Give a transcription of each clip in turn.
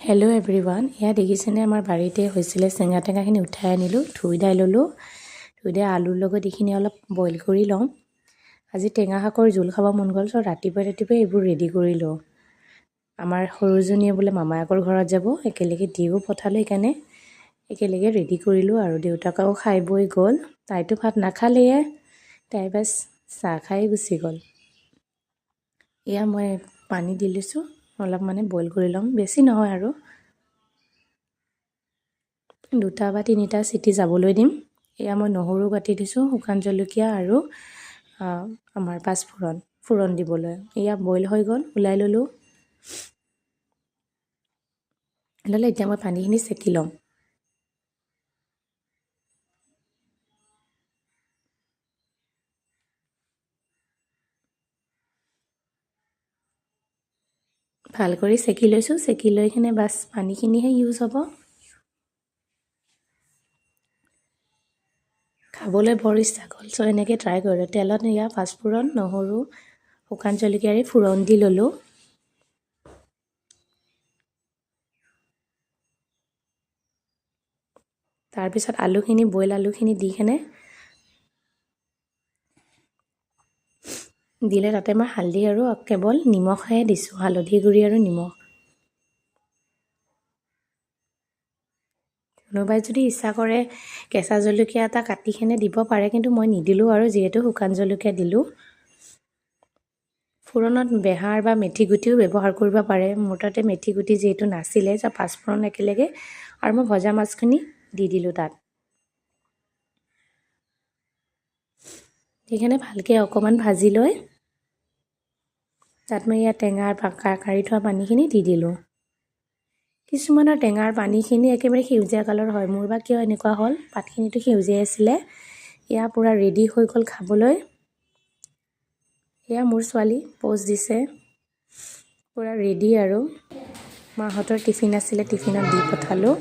Hello' everyone, এয়া দেখিছেনে আমাৰ বাৰীতে হৈছিলে চেঙা টেঙাখিনি উঠাই আনিলোঁ, ধুই দাই ল'লোঁ। ধুই দাই আলুৰ লগত এইখিনি অলপ বইল কৰি লওঁ। আজি টেঙা শাকৰ জোল খাব মন গ'ল, চ' ৰাতিপুৱাই এইবোৰ ৰেডি কৰি লওঁ। আমাৰ সৰুজনীয়ে বোলে মামায়েকৰ ঘৰত যাব, একেলগে দিও পঠালোঁ, সেইকাৰণে একেলগে ৰেডি কৰিলোঁ আৰু দেউতাকেও খাই বৈ গ'ল। তাইতো ভাত নাখালেয়ে, তাই বাছ চাহ খাই গুচি গ'ল। এয়া মই পানী দি লৈছোঁ, অলপ বইল কৰি ল'ম, বেছি নহয় আৰু 2 বা 3টা চিটি যাবলৈ দিম। এয়া মই নহৰু কাটি দিছোঁ, শুকান জলকীয়া আৰু আমাৰ পাঁচফোৰণ ফোৰণ দিবলৈ। এয়া বইল হৈ গ'ল, ওলাই ল'লোঁ। এতিয়া মই পানীখিনি চেকি ল'ম। ভাল কৰি চেকি লৈছোঁ, চেকি লৈ কিনে বাছ পানীখিনিহে ইউজ হ'ব। খাবলৈ বৰ ইচ্ছা গ'ল, চ' এনেকৈ ট্ৰাই কৰিলোঁ। তেলত এয়া পাঁচফোৰণ, নহৰু, শুকান জলকীয়াৰে ফোৰণ দি ল'লোঁ। তাৰপিছত আলুখিনি, বইল আলুখিনি দি কিনে দিলে তাতে মই হালধি আৰু কেৱল নিমখহে দিছোঁ, হালধি গুড়ি আৰু নিমখ। কোনোবাই যদি ইচ্ছা কৰে কেঁচা জলকীয়া এটা কাটি কিনে দিব পাৰে, কিন্তু মই নিদিলোঁ আৰু যিহেতু শুকান জলকীয়া দিলোঁ। ফোৰণত বেহাৰ বা মেথি গুটিও ব্যৱহাৰ কৰিব পাৰে। মোৰ তাতে মেথি গুটি যিহেতু নাছিলে, পাঁচফোৰণ একেলগে আৰু মই ভজা মাছখিনি দি দিলোঁ তাত। সেইকাৰণে ভালকৈ অকণমান ভাজি লৈ তাত মই ইয়াত টেঙাৰ কাঢ়ি থোৱা পানীখিনি দি দিলোঁ। কিছুমানৰ টেঙাৰ পানীখিনি একেবাৰে সেউজীয়া কালাৰ হয়, মোৰ বা কিয় এনেকুৱা হ'ল, পাতখিনিতো সেউজীয়া আছিলে। এয়া পূৰা ৰেডি হৈ গ'ল খাবলৈ। এয়া মোৰ ছোৱালী প'জ দিছে, পূৰা ৰেডি আৰু। মাহঁতৰ টিফিন আছিলে, টিফিনত দি পঠালোঁ।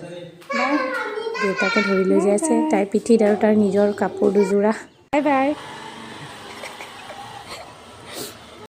দেউতাকে ধৰি লৈ যাই আছে, তাইৰ পিঠিত আৰু তাৰ নিজৰ কাপোৰ দুযোৰা। Bye bye.